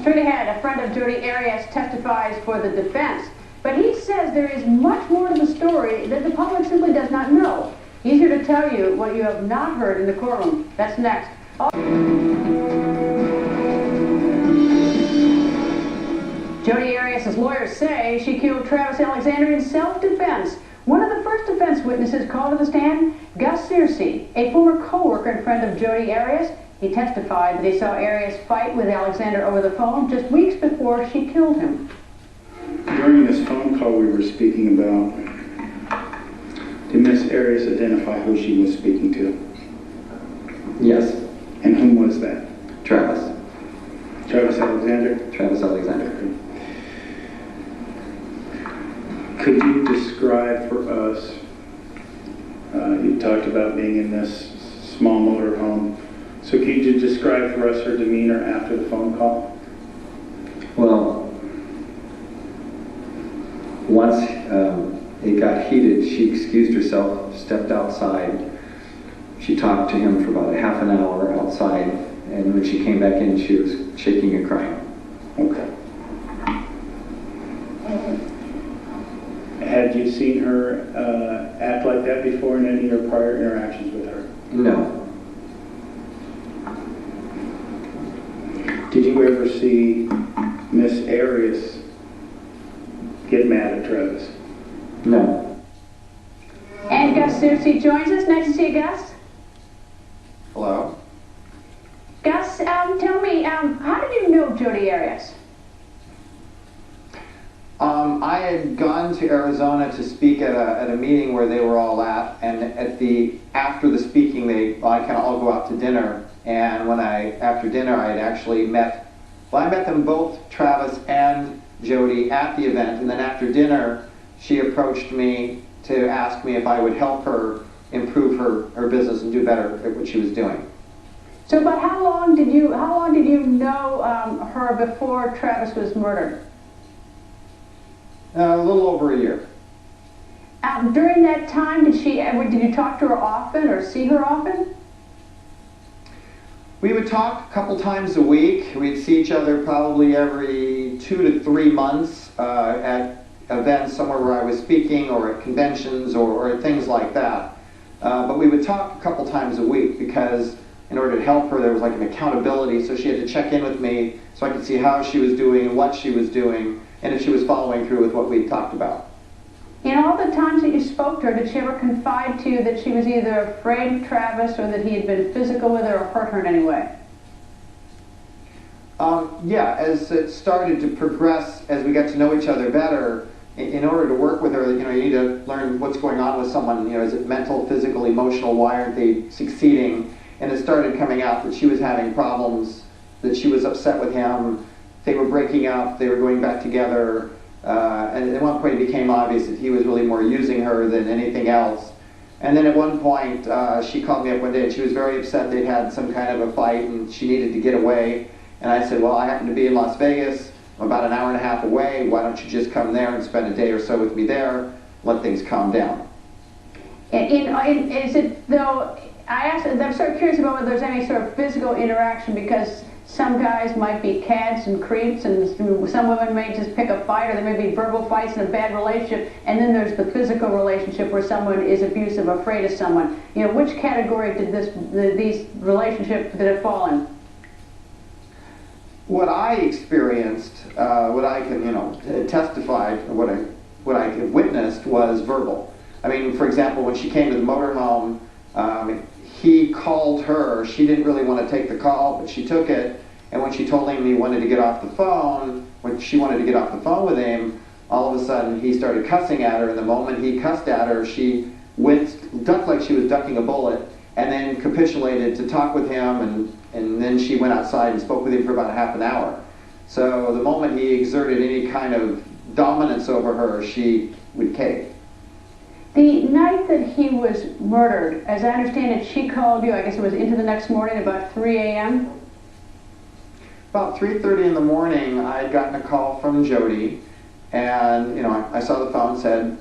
Straight ahead, a friend of Jodi Arias testifies for the defense, but he says there is much more to the story that the public simply does not know. He's here to tell you what you have not heard in the courtroom. That's next. Jodi Arias' lawyers say she killed Travis Alexander in self-defense. One of the first defense witnesses called to the stand, Gus Searcy, a former co-worker and friend of Jodi Arias. He testified that he saw Arias fight with Alexander over the phone just weeks before she killed him. During this phone call we were speaking about, did Miss Arias identify who she was speaking to? Yes. And whom was that? Travis. Travis Alexander? Travis Alexander. Could you describe for us, you talked about being in this small motor home, so could you describe for us her demeanor after the phone call? Well, once it got heated, she excused herself, stepped outside. She talked to him for about a half an hour outside, and when she came back in, she was shaking and crying. Okay. Had you seen her act like that before in any of your prior interactions with her? No. Did you ever see Miss Arias get mad at Travis? No. And Gus Searcy joins us. Nice to see you, Gus. Hello? Gus, tell me, how did you know Jodi Arias? I had gone to Arizona to speak at a meeting where they were all at, and after the speaking, I kind of all go out to dinner. And after dinner, I had actually I met them both, Travis and Jodi, at the event. And then after dinner, she approached me to ask me if I would help her improve her business and do better at what she was doing. So, but how long did you know her before Travis was murdered? A little over a year. During that time, did you talk to her often or see her often? We would talk a couple times a week. We'd see each other probably every 2 to 3 months at events somewhere where I was speaking or at conventions or things like that. But we would talk a couple times a week because in order to help her, there was like an accountability, so she had to check in with me so I could see how she was doing and what she was doing and if she was following through with what we talked about. In all the times that you spoke to her, did she ever confide to you that she was either afraid of Travis or that he had been physical with her or hurt her in any way? Yeah, as it started to progress, as we got to know each other better, in order to work with her, you need to learn what's going on with someone. Is it mental, physical, emotional? Why aren't they succeeding? And it started coming out that she was having problems, that she was upset with him, they were breaking up, they were going back together. And at one point it became obvious that he was really more using her than anything else. And then at one point she called me up one day and she was very upset they'd had some kind of a fight and she needed to get away. And I said, well, I happen to be in Las Vegas, I'm about an hour and a half away, why don't you just come there and spend a day or so with me there, let things calm down. Is it though, I'm sort of curious about whether there's any sort of physical interaction, because some guys might be cads and creeps, and some women may just pick a fight, or there may be verbal fights in a bad relationship, and then there's the physical relationship where someone is abusive, afraid of someone. Which category did these relationships did it fall in? What I experienced, what I can testify, what I witnessed was verbal. I mean, for example, when she came to the motorhome, he called her. She didn't really want to take the call, but she took it. And when she told him he wanted to get off the phone, when she wanted to get off the phone with him, all of a sudden he started cussing at her. And the moment he cussed at her, she ducked like she was ducking a bullet, and then capitulated to talk with him. And then she went outside and spoke with him for about half an hour. So the moment he exerted any kind of dominance over her, she would cave. The night that he was murdered, as I understand it, she called you, I guess it was into the next morning, about 3 a.m.? About 3:30 in the morning, I had gotten a call from Jodi, and I saw the phone, said,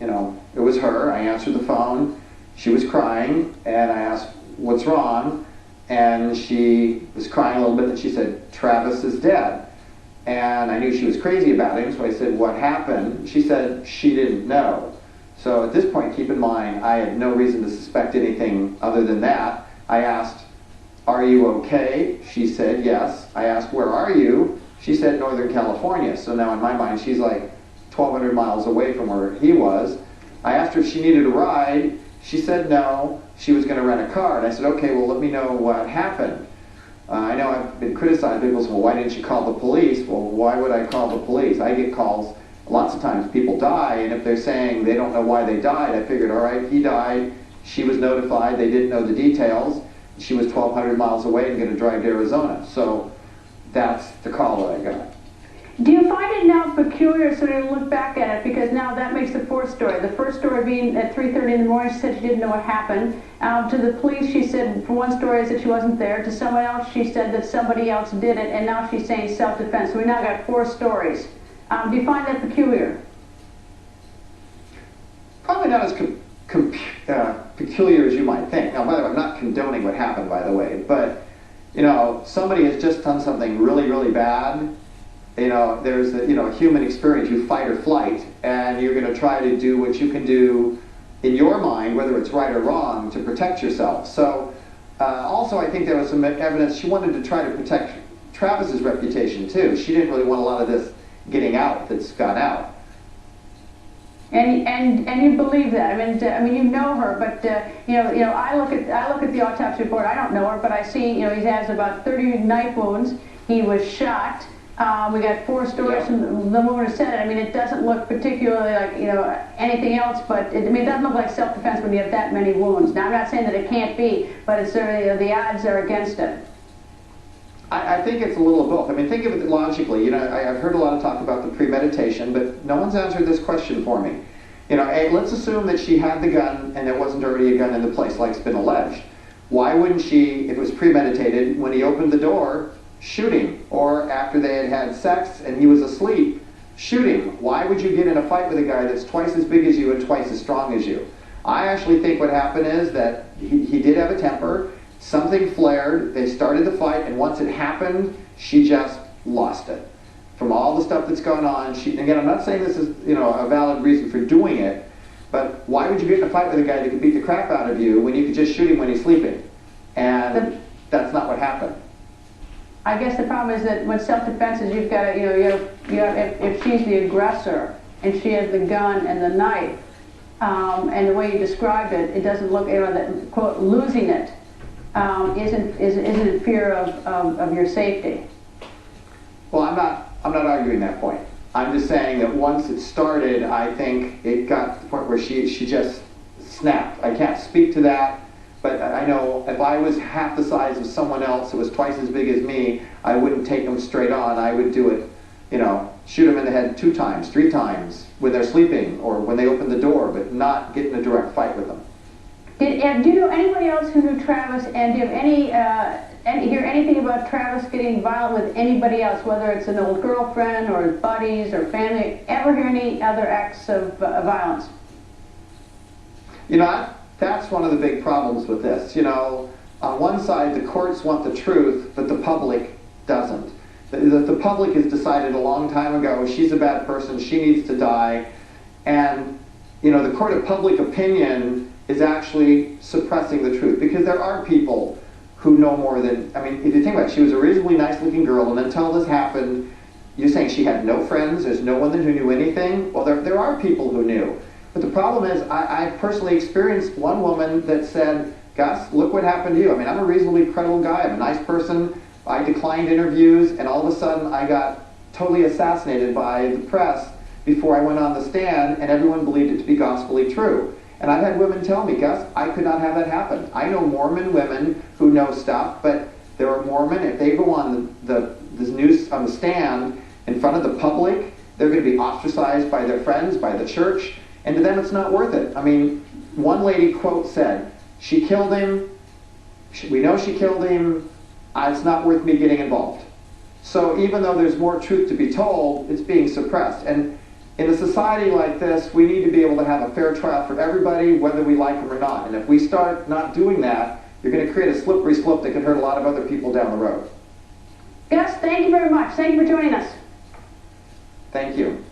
it was her. I answered the phone. She was crying, and I asked, what's wrong? And she was crying a little bit, and she said, Travis is dead. And I knew she was crazy about him, so I said, what happened? She said she didn't know. So at this point, keep in mind, I had no reason to suspect anything other than that. I asked, are you okay? She said yes. I asked, where are you? She said Northern California. So now in my mind, she's like 1,200 miles away from where he was. I asked her if she needed a ride. She said no. She was going to rent a car. And I said, okay, well, let me know what happened. I know I've been criticized. People say, well, why didn't you call the police? Well, why would I call the police? I get calls lots of times. People die, and if they're saying they don't know why they died, I figured, all right, he died. She was notified. They didn't know the details. She was 1,200 miles away and going to drive to Arizona. So that's the call that I got. Do you find it now peculiar, so to look back at it, because now that makes the fourth story. The first story being at 3:30 in the morning, she said she didn't know what happened. To the police, she said, for one story, that she wasn't there. To someone else, she said that somebody else did it, and now she's saying self-defense. So we now got 4 stories. Do you find that peculiar? Probably not as peculiar as you might think. Now, by the way, I'm not condoning what happened, by the way, but, you know, somebody has just done something really, really bad. You know, there's a, human experience. You fight or flight, and you're going to try to do what you can do in your mind, whether it's right or wrong, to protect yourself. So, also, I think there was some evidence she wanted to try to protect Travis's reputation, too. She didn't really want a lot of this getting out that's got out. And you believe that? I mean, you know her, but I look at the autopsy report. I don't know her, but I see, he has about 30 knife wounds. He was shot. We got 4 stories from the woman who said it. I mean, it doesn't look particularly like anything else, but it doesn't look like self-defense when you have that many wounds. Now, I'm not saying that it can't be, but it's certainly the odds are against it. I think it's a little of both. I mean, think of it logically. I've heard a lot of talk about the premeditation, but no one's answered this question for me. Let's assume that she had the gun and there wasn't already a gun in the place, like's been alleged. Why wouldn't she, if it was premeditated, when he opened the door, shoot him? Or after they had had sex and he was asleep, shoot him? Why would you get in a fight with a guy that's twice as big as you and twice as strong as you? I actually think what happened is that he did have a temper. Something flared, they started the fight, and once it happened, she just lost it. From all the stuff that's gone on, again, I'm not saying this is, a valid reason for doing it, but why would you get in a fight with a guy that could beat the crap out of you when you could just shoot him when he's sleeping? And that's not what happened. I guess the problem is that when self-defense is, you've got to, if she's the aggressor and she has the gun and the knife, and the way you described it, it doesn't look, that, quote, losing it. Isn't in fear of your safety? Well, I'm not arguing that point. I'm just saying that once it started, I think it got to the point where she just snapped. I can't speak to that, but I know if I was half the size of someone else who was twice as big as me, I wouldn't take them straight on. I would do it, shoot them in the head 2 times, 3 times when they're sleeping or when they open the door, but not get in a direct fight with them. Do you know anybody else who knew Travis, and do you have hear anything about Travis getting violent with anybody else, whether it's an old girlfriend or his buddies or family? Ever hear any other acts of violence? That's one of the big problems with this. On one side, the courts want the truth, but the public doesn't. The public has decided a long time ago, she's a bad person, she needs to die, and the court of public opinion is actually suppressing the truth, because there are people who know more than, if you think about it, she was a reasonably nice looking girl, and until this happened, you're saying she had no friends, there's no one who knew anything? Well, there are people who knew. But the problem is, I personally experienced one woman that said, Gus, look what happened to you. I'm a reasonably credible guy, I'm a nice person, I declined interviews, and all of a sudden I got totally assassinated by the press before I went on the stand, and everyone believed it to be gospelly true. And I've had women tell me, Gus, I could not have that happen. I know Mormon women who know stuff, but there are Mormon, if they go on this news on the stand in front of the public, they're going to be ostracized by their friends, by the church, and to them it's not worth it. One lady, quote, said, she killed him, we know she killed him, it's not worth me getting involved. So even though there's more truth to be told, it's being suppressed. And in a society like this, we need to be able to have a fair trial for everybody, whether we like them or not. And if we start not doing that, you're going to create a slippery slope that could hurt a lot of other people down the road. Gus, thank you very much. Thank you for joining us. Thank you.